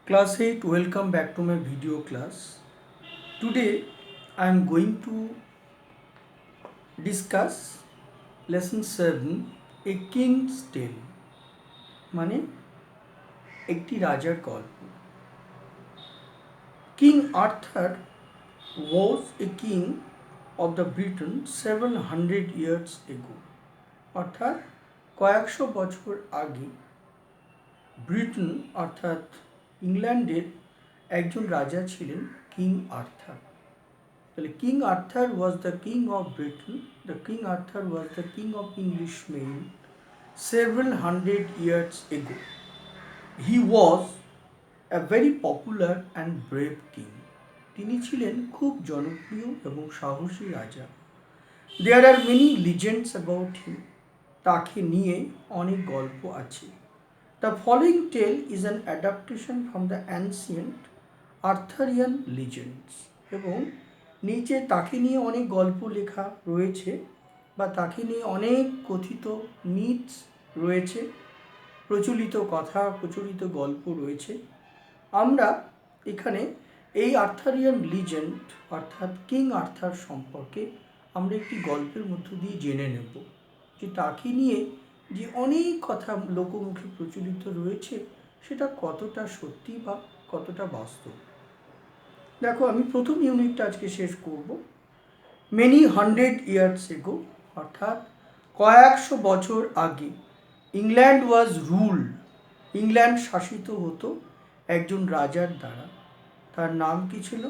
Class 8, welcome back to my video class. Today I am going to discuss lesson 7, A King's Tale, মানে একটি রাজার গল্প। King Arthur was a king of the Britain 700 years ago, অর্থাৎ কয়েকশো বছর আগে Britain অর্থাৎ ইংল্যান্ডের একজন রাজা ছিলেন কিং আর্থার। তাহলে king Arthur was the king of Britain, the king Arthur was the king of English main several hundred years ago. He was a very popular and brave king. তিনি ছিলেন খুব জনপ্রিয় এবং সাহসী রাজা। There are many legends about him. তাকে নিয়ে অনেক গল্প আছে। The following tale is an adaptation from the ancient Arthurian legends. এবং নিচে তাকে নিয়ে অনেক গল্প লেখা রয়েছে বা তাকে নিয়ে অনেক কথিত মিথস রয়েছে, প্রচলিত কথা, প্রচলিত গল্প রয়েছে। আমরা এখানে এই আর্থারিয়ান লিজেন্ড অর্থাৎ কিং আর্থার সম্পর্কে আমরা একটি গল্পের মধ্য দিয়ে জেনে নেব যে তাকে নিয়ে যে অনেক কথা লোকমুখে প্রচলিত রয়েছে সেটা কতটা সত্যি বা কতটা বাস্তব। দেখো, আমি প্রথম ইউনিটটা আজকে শেষ করব। মেনি হান্ড্রেড ইয়ার্স এগো, অর্থাৎ কয়েকশো বছর আগে, ইংল্যান্ড ওয়াজ রুলড, ইংল্যান্ড শাসিত হতো একজন রাজার দ্বারা। তার নাম কি ছিল?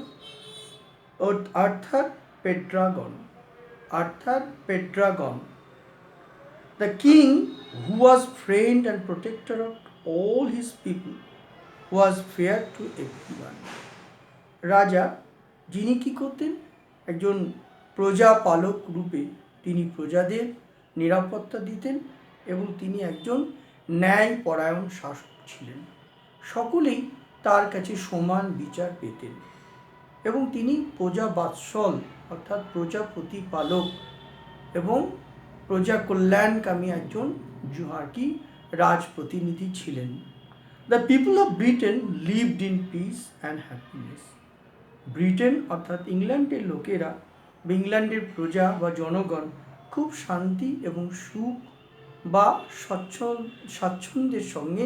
Arthur Pendragon. Arthur Pendragon. The king, who was friend and protector of all his people, was fair to everyone. রাজা যিনি কী করতেন? একজন প্রজাপালক রূপে তিনি প্রজাদের নিরাপত্তা দিতেন এবং তিনি একজন ন্যায়পরায়ণ শাসক ছিলেন। সকলেই তার কাছে সমান বিচার পেতেন এবং তিনি প্রজাবাৎসল অর্থাৎ প্রজা প্রতিপালক এবং প্রজা কল্যাণকামী একজন আর কি রাজপ্রতিনিধি ছিলেন। The people of Britain lived in peace and happiness. Britain অর্থাৎ ইংল্যান্ডের লোকেরা বা ইংল্যান্ডের প্রজা বা জনগণ খুব শান্তি এবং সুখ বা স্বাচ্ছন্দ্যের সঙ্গে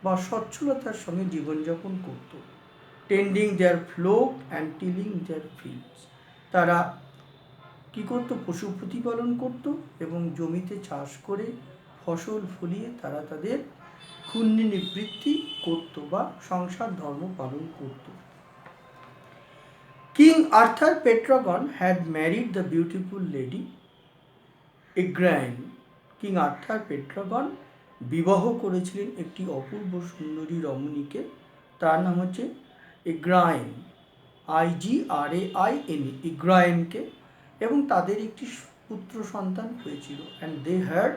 বা সচ্ছলতার সঙ্গে জীবনযাপন করত। Tending their flock and tilling their fields. তারা কী করতো? পশু প্রতিপালন করত এবং জমিতে চাষ করে ফসল ফলিয়ে তারা তাদের ক্ষুণ্ণ নিবৃত্তি করত বা সংসার ধর্ম পালন করত। King Arthur Pendragon had married the beautiful lady Igraine. King Arthur Pendragon বিবাহ করেছিলেন একটি অপূর্ব সুন্দরী রমণীকে। তার নাম হচ্ছে এগ্রাইন, IGRAIN, ইগ্রাইনকে, এবং তাদের একটি পুত্র সন্তান হয়েছিল। And they had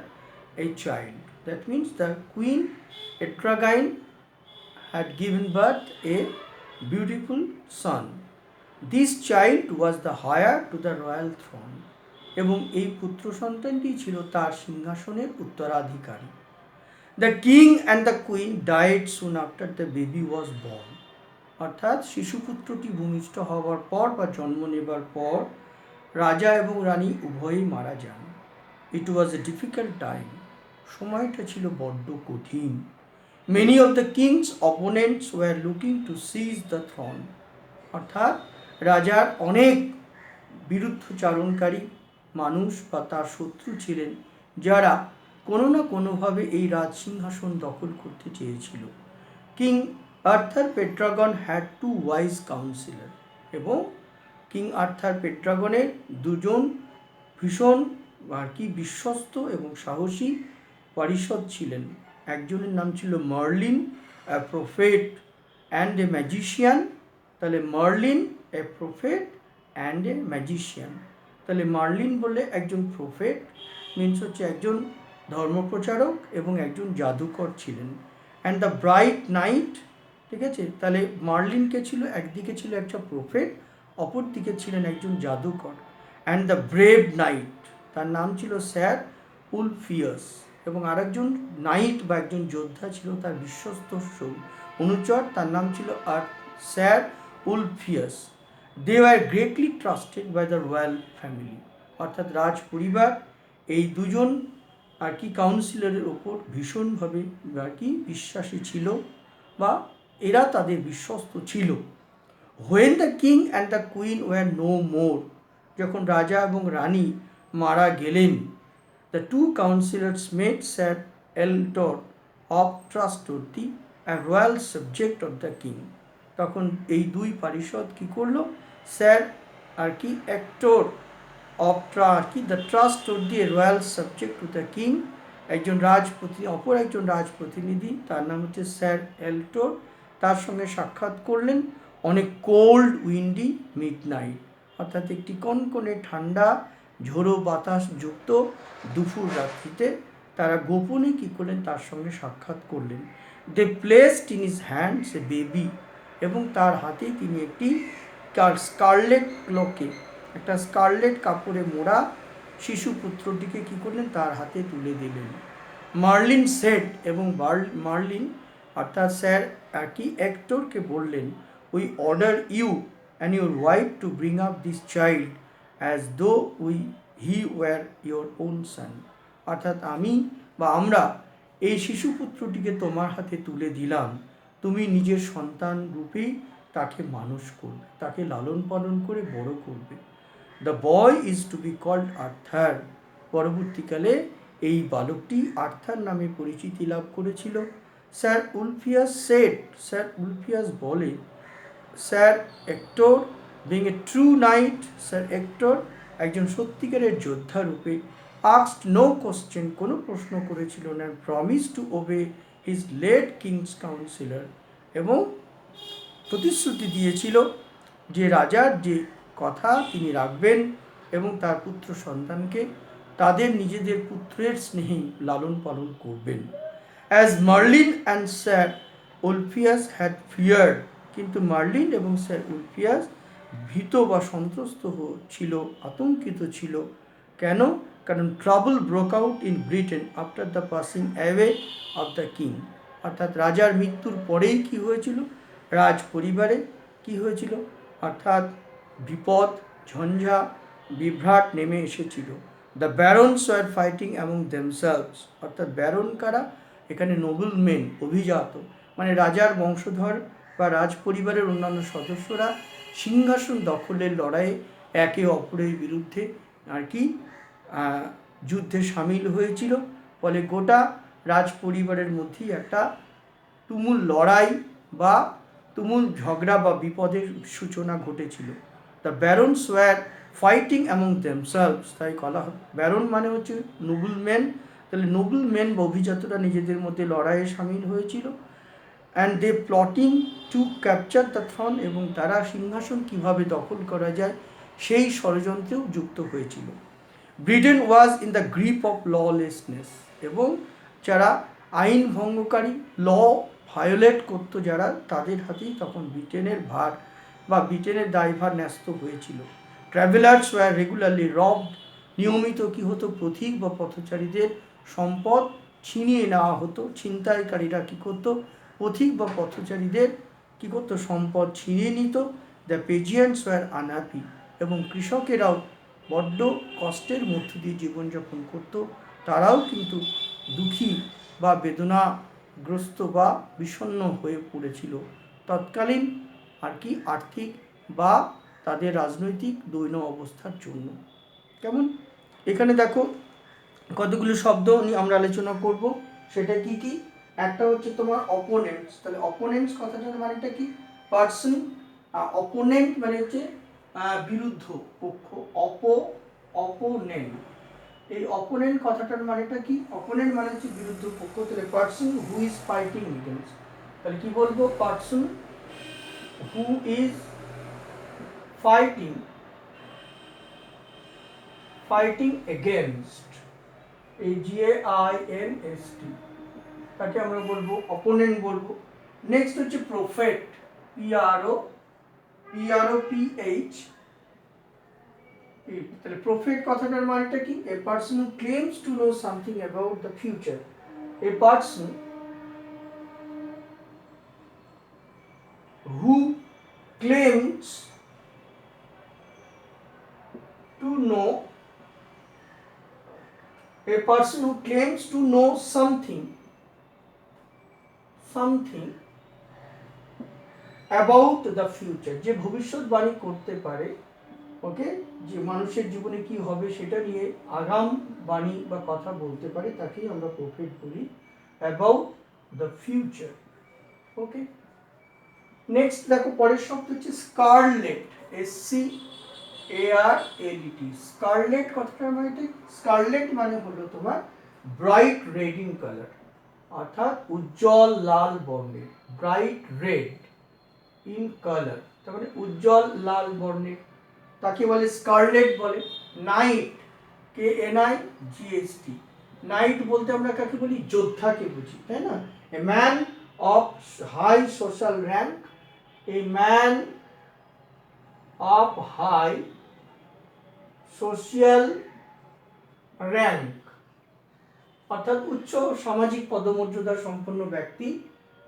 a child, that means the queen Igraine had given birth a beautiful son. This child was the heir to the royal throne. এবং এই পুত্র সন্তানটি ছিল তার সিংহাসনের উত্তরাধিকারী। The king and the queen died soon after the baby was born. অর্থাৎ শিশুপুত্রটি ভূমিষ্ঠ হওয়ার পর বা জন্ম নেবার পর রাজা এবং রানী উভয়ই মারা যান। It was a difficult time. সময়টা ছিল বড্ড কঠিন। Many of the king's opponents were looking to seize the throne. অর্থাৎ রাজার অনেক বিরুদ্ধচারণকারী মানুষ বা তার শত্রু ছিলেন যারা কোনো না কোনোভাবে এই রাজসিংহাসন দখল করতে চেয়েছিল। King Arthur Pendragon had two wise councillor. এবং কিং আর্থার পেড্রাগনের দুজন ভীষণ আর কি বিশ্বস্ত এবং সাহসী পারিষদ ছিলেন। একজনের নাম ছিল Merlin, a prophet and a magician. তাহলে Merlin, a prophet and a magician. তাহলে মার্লিন বলে একজন প্রফেট, মিনস হচ্ছে একজন ধর্মপ্রচারক এবং একজন জাদুকর ছিলেন। অ্যান্ড দ্য ব্রাইট নাইট, ঠিক আছে। তাহলে মার্লিনকে ছিল, একদিকে ছিল একটা প্রফেট, অপর দিকে ছিলেন একজন জাদুকর। অ্যান্ড দ্য ব্রেভ নাইট, তার নাম ছিল স্যার উলফিয়াস। এবং আরেকজন নাইট বা একজন যোদ্ধা ছিল তার বিশ্বস্ত অনুচর, তার নাম ছিল sir Ulfius. They were greatly trusted by the royal family, অর্থাৎ রাজ পরিবার এই দুজন কাউন্সিলরের ওপর ভীষণভাবে বিশ্বাসী ছিল বা এরা তাদের বিশ্বস্ত ছিল। When the king and the queen were no more, যখন রাজা এবং রানী মারা গেলেন, the two councillors made Sir Ector of trustworthy and royal subject of the king. তখন এই দুই পারিষদ কী করলো, Sir Ector of the trustworthy royal subject to the king, অপর একজন রাজপ্রতিনিধি, তার নাম হচ্ছে স্যার এল্টোর, তার সঙ্গে সাক্ষাৎ করলেন অনেক কোল্ড উইন্ডি মিডনাইট, অর্থাৎ একটি কনকনে ঠান্ডা ঝোড়ো বাতাস যুক্ত দুপুর রাত্রিতে তারা গোপনে কী করলেন, তার সঙ্গে সাক্ষাৎ করলেন। They placed in his hands a baby, এবং তার হাতে তিনি একটি স্কারলেট ক্লকে, একটা স্কারলেট কাপড়ে মোড়া শিশুপুত্রটিকে কী করলেন, তার হাতে তুলে দিলেন। মার্লিন সেড, এবং মার্লিন অর্থাৎ স্যার অ্যাক্টরকে বললেন, we order you and your wife to bring up this child as though he were your own son, অর্থাৎ আমরা এই শিশুপুত্রটিকে তোমার হাতে তুলে দিলাম, তুমি নিজের সন্তান রূপেই তাকে মানুষ করবে, তাকে লালন পালন করে বড় করবে। The boy is to be called Arthur, পরবর্তীকালে এই বালকটি আর্থার নামে পরিচিতি লাভ করেছিল। স্যার উলফিয়াস বলে, sir Ector being a true knight, sir Ector একজন সত্যিকারের যোদ্ধা রূপে আস্কড নো কোশ্চেন, কোনো প্রশ্ন করেছিল না, promise to obey his late king's councillor, এবং প্রতিশ্রুতি দিয়েছিল যে রাজার যে কথা তিনি রাখবেন এবং তার পুত্র সন্তানকে তাদের নিজেদের পুত্রের স্নেহেই লালন পালন করবেন। As Merlin and sir Ulfius had feared, কিন্তু মার্লিন এবং স্যার উলফিয়াস ভীত বা সন্ত্রস্ত ছিল, আতঙ্কিত ছিল। কেন? কারণ trouble broke out in Britain after the passing away of the king, অর্থাৎ রাজার মৃত্যুর পরেই কি হয়েছিল, রাজ পরিবারে কি হয়েছিল, অর্থাৎ বিপদ, ঝঞ্ঝা, বিভ্রাট নেমে এসেছিল। The barons were fighting among themselves, অর্থাৎ ব্যারন কারা, এখানে নোবেল মেন, অভিজাত, মানে রাজার বংশধর বা রাজ পরিবারের অন্যান্য সদস্যরা সিংহাসন দখলের লড়াইয়ে একে অপরের বিরুদ্ধে যুদ্ধে সামিল হয়েছিল। ফলে গোটা রাজ পরিবারের মধ্যেই একটা তুমুল লড়াই বা তুমুল ঝগড়া বা বিপদের সূচনা ঘটেছিল। The barons were fighting among themselves, তাই বলা হয় ব্যারন মানে হচ্ছে নোবেল ম্যান, তাহলে নোবেল ম্যান বা অভিজাতরা নিজেদের মধ্যে লড়াইয়ে সামিল হয়েছিল। And they plotting to capture the throne, এবং তারা সিংহাসন কীভাবে দখল করা যায় সেই ষড়যন্ত্রেও যুক্ত হয়েছিল। Britain was in the grip of lawlessness, এবং যারা আইন ভঙ্গকারী, ল ভায়োলেট করতো যারা, তাদের হাতেই তখন ব্রিটেনের ভার বা ব্রিটেনের দায়ভার ন্যস্ত হয়েছিল। ট্রাভেলার্স ওয়ার রেগুলারলি রবড, নিয়মিত কী হতো, পথিক বা পথচারীদের সম্পদ ছিনিয়ে নেওয়া হতো, ছিনতাইকারীরা কী করতো, পথিক বা পথচারীদের কী করতো, সম্পদ ছিনিয়ে নিত। দ্য পেজিয়েন্টস ওয়ার আনহ্যাপি, এবং কৃষকেরাও বড্ড কষ্টের মধ্য দিয়ে জীবনযাপন করত, তারাও কিন্তু দুঃখী বা বেদনাগ্রস্ত বা বিষণ্ণ হয়ে পড়েছিল তৎকালীন আর্থিক বা তাদের রাজনৈতিক দৈন্য অবস্থার জন্য। কেমন, এখানে দেখো কতগুলো শব্দ নিয়ে আমরা আলোচনা করব, সেটা কি কি, একটা হচ্ছে তোমার অপোনেন্টস, তাহলে অপোনেন্টস কথাটার মানেটা কি, পার্সন, অপোনেন্ট মানে হচ্ছে বিরুদ্ধ পক্ষ, অপোনেন্ট, এই অপোনেন্ট কথাটার মানেটা কি, অপোনেন্ট মানে হচ্ছে বিরুদ্ধ পক্ষ, তাহলে person who is fighting against, তাহলে কি বলবো, person who is fighting against, AGAINST, তাকে আমরা বলবো অপোনেন্ট বলবো। নেক্সট হচ্ছে প্রফেট, PROPHET, তাহলে প্রফেট কথাটার মানেটা কি? A person who claims to know something about the future. A person who claims to know, a person who claims to know something about the future, যে ভবিষ্যৎবাণী করতে পারে, ওকে, যে মানুষের জীবনে কি হবে সেটা নিয়ে আগাম বাণী বা কথা বলতে পারে, তাকেই আমরা প্রফেট বলি, about the future. Okay, next দেখো পরের শব্দ হচ্ছে স্কারলেট, SCARLET। স্কারলেট কথাটার মানে, স্কারলেট মানে হলো তোমার ব্রাইট রেড ইন কালার, অর্থাৎ উজ্জ্বল লাল বর্ণের, ব্রাইট রেড ইন কালার, তার মানে উজ্জ্বল লাল বর্ণের, তাকে বলে স্কারলেট বলে। নাইট, KNIGHT, নাইট বলতে আমরা কাকে বলি? যোদ্ধাকে বুঝি, তাই না? A man of high social rank, a man of high social rank, অর্থাৎ উচ্চ সামাজিক পদমর্যাদা সম্পন্ন ব্যক্তি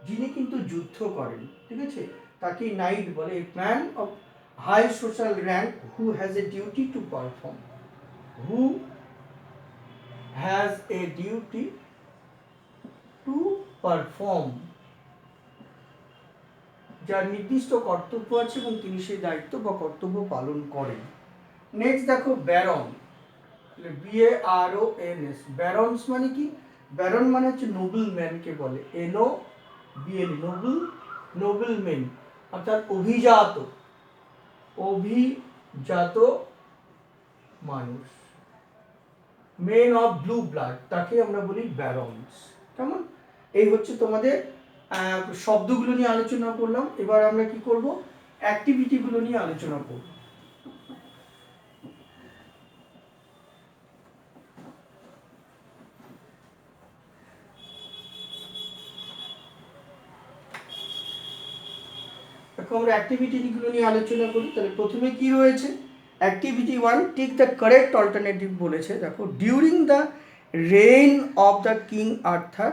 যিনি কিন্তু যুদ্ধ করেন, ঠিক আছে, তাকে নাইট বলে। A man of high social rank who has a duty to perform, who has a duty to perform, যার নির্দিষ্ট কর্তব্য আছে এবং তিনি সেই দায়িত্ব বা কর্তব্য পালন করেন। নেক্সট দেখো ব্যারন, BARONS। ব্যারনস মানে কি? ব্যারন মানে হচ্ছে নোবেল ম্যানকে বলে, NOBL, নোবেল ম্যান, অর্থাৎ অভিজাত মানুষ, মেন অফ ব্লু ব্লাড, তাকে আমরা বলি ব্যারনস। কেমন? এই হচ্ছে তোমাদের শব্দগুলো নিয়ে আলোচনা করলাম। এবার আমরা কি করব? অ্যাক্টিভিটিগুলো নিয়ে আলোচনা করব। এখন আমরা অ্যাক্টিভিটিগুলো নিয়ে আলোচনা করি। তাহলে প্রথমে কি রয়েছে? Activity 1, tick the correct alternative বলেছে। দেখো, during the reign of the king Arthur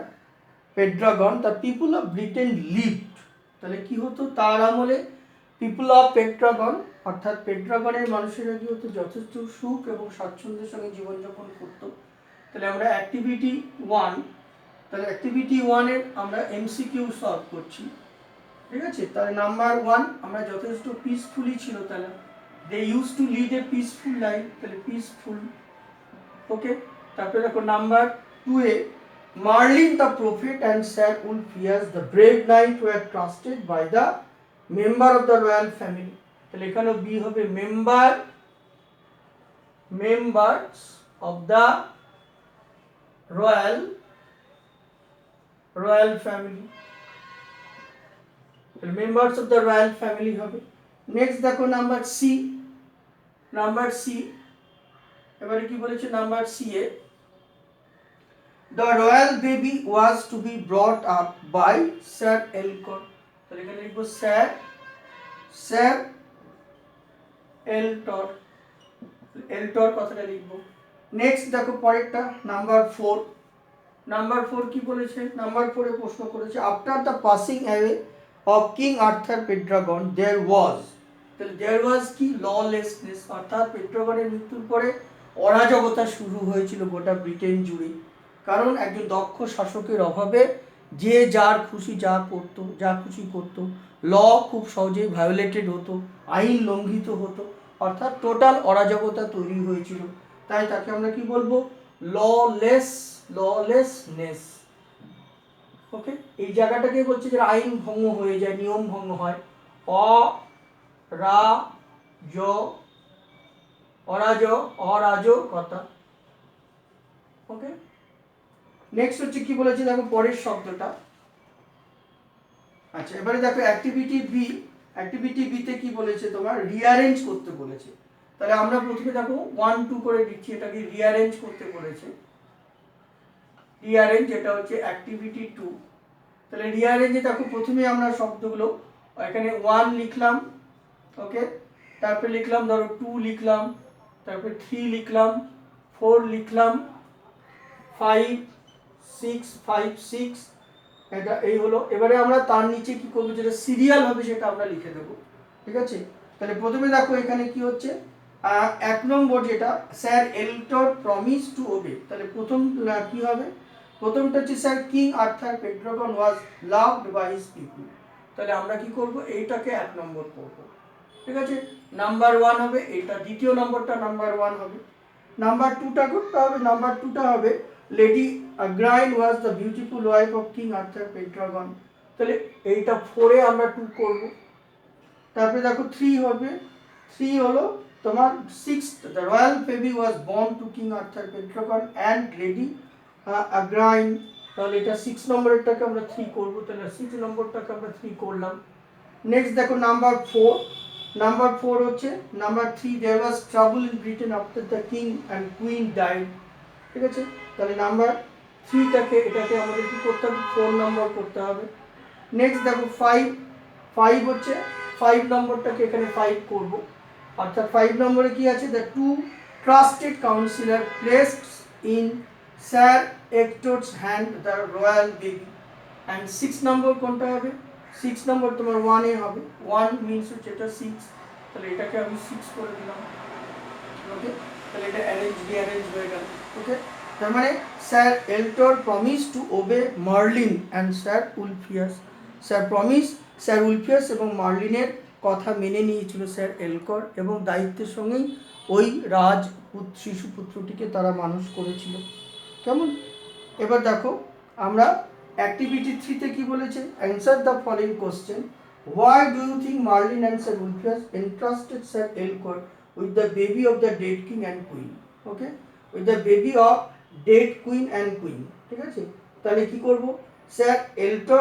Pendragon the people of Britain lived. তাহলে কি হতো? তার আমলে পিপুল অফ পেড্রাগন, অর্থাৎ পেড্রাগনের মানুষেরা কি হতো? যথেষ্ট সুখ এবং স্বাচ্ছন্দ্যের সঙ্গে জীবনযাপন করত। তাহলে আমরা অ্যাক্টিভিটি 1, তাহলে অ্যাক্টিভিটি 1-এর আমরা MCQ সলভ করছি, ঠিক আছে? তাহলে নাম্বার 1, আমরা যথেষ্ট পিসফুলি ছিল, তাহলে they use to lead a peaceful life, তাহলে পিসফুল। ওকে, তারপরে দেখো নাম্বার 2-এ Merlin the prophet and sir Ulfius the brave knight were trusted by the member of the royal family. তাহলে এখানেও বি হবে members of the royal family, members of the royal family হবে। Next দেখো number C, এবারে কি বলেছে number সি-এ? The royal baby was to be brought up by sir এলকট। তাহলে এখানে লিখবো স্যার এলটর কথাটা লিখবো। নেক্সট দেখো পরেরটা নাম্বার 4 কি বলেছে? নাম্বার 4-এ প্রশ্ন করেছে, after the passing away of King Arthur Pendragon there was. তাহলে দেয়ার ওয়াজ কি? ললেসনেস, অর্থাৎ পেড্রাগনের মৃত্যুর পরে অরাজকতা শুরু হয়েছিল গোটা ব্রিটেন জুড়ে। কারণ একজন দক্ষ শাসকের অভাবে যে যার খুশি যা খুশি করতো, ল খুব সহজেই ভায়োলেটেড হতো, আইন লঙ্ঘিত হতো, অর্থাৎ টোটাল অরাজকতা তৈরি হয়েছিল। তাই তাকে আমরা কি বলবো? ললেসনেস। ওকে, এই জায়গাটাকে বলছে যে আইন ভঙ্গ হয়ে যায়, নিয়ম ভঙ্গ হয়, অরাজকতা। ওকে, নেক্সট হচ্ছে কি বলেছে দেখো পরের শব্দটা। আচ্ছা, এবারে দেখো অ্যাক্টিভিটি বিতে কি বলেছে? তোমার রিঅ্যারেঞ্জ করতে বলেছে। তাহলে আমরা প্রথমে দেখো 1, 2 করে দিচ্ছি, এটাকে রিঅ্যারেঞ্জ করতে বলেছে। রিঅ্যারেঞ্জ, এটা হচ্ছে অ্যাক্টিভিটি 2। তাহলে রিঅ্যারেঞ্জে দেখো প্রথমে আমরা শব্দগুলো এখানে 1 লিখলাম, ওকে, তারপরে লিখলাম ধরো 2 লিখলাম, তারপরে 3 লিখলাম, 4 লিখলাম, 5 6 5 6, এটা এই হলো। এবারে আমরা তার নিচে কি করব, যেটা সিরিয়াল হবে সেটা আমরা লিখে দেবো, ঠিক আছে। তাহলে প্রথমে দেখো এখানে কি হচ্ছে, 1 নম্বর যেটা Sir Ector promise to obey, তাহলে প্রথম কি হবে, প্রথমটা হচ্ছে Sir King Arthur Pendragon was loved by his people, তাহলে আমরা কি করব, এইটাকে 1 নম্বর করব, ঠিক আছে। নাম্বার 1 হবে এটা, দ্বিতীয় নম্বরটা নাম্বার 1 হবে। নাম্বার 2টা করতে হবে, নাম্বার 2টা হবে Lady Igraine was the beautiful wife of King Arthur Pendragon, তাহলে এইটা 4-এ আমরা 2 করব। তারপরে দেখো 3 হবে, 3 হলো তোমার 6th the royal baby was born to King Arthur Pendragon and Lady Igraine, তাহলে এটা 6 নম্বরেরটাকে আমরা 3 করব, তাহলে 6 নম্বরটাকে আমরা 3 করলাম। নেক্সট দেখো নাম্বার 4, নাম্বার 4 হচ্ছে number 3 there was trouble in Britain after the king and queen died, ঠিক আছে। তাহলে নাম্বার 3টাকে এটাকে আমাদের কি করতে হবে, 4 নম্বর করতে হবে। নেক্সট দেখো 5, 5 হচ্ছে 5 নম্বরটাকে এখানে 5 করব, অর্থাৎ 5 নম্বরে কি আছে, the two trusted councillor placed in Sir Ector's hand the royal baby, and 6 নম্বর কোনটা হবে, 6 নম্বর তোমার 1-এ হবে, 1 মিনস হচ্ছে এটা 6, তাহলে এটাকে আমি 6 করে দিলাম, ওকে। তাহলে এটা রিঅ্যারেঞ্জ হয়ে গেল, ওকে। তার মানে Sir Ector promise to obey Merlin and sir Ulfius, Sir Ulfius এবং মার্লিনের কথা মেনে নিয়েছিল স্যার এলকর, এবং দায়িত্বের সঙ্গেই ওই শিশুপুত্রটিকে তারা মানুষ করেছিল, কেমন। এবার দেখো আমরা অ্যাক্টিভিটি 3-তে কি বলেছে, answer the following question, why do you think Merlin and sir Ulfius entrusted Sir এলকর with the baby of the dead king and queen, okay, with the baby of dead queen and queen, ঠিক আছে। তাহলে কি করব, sir এল্টর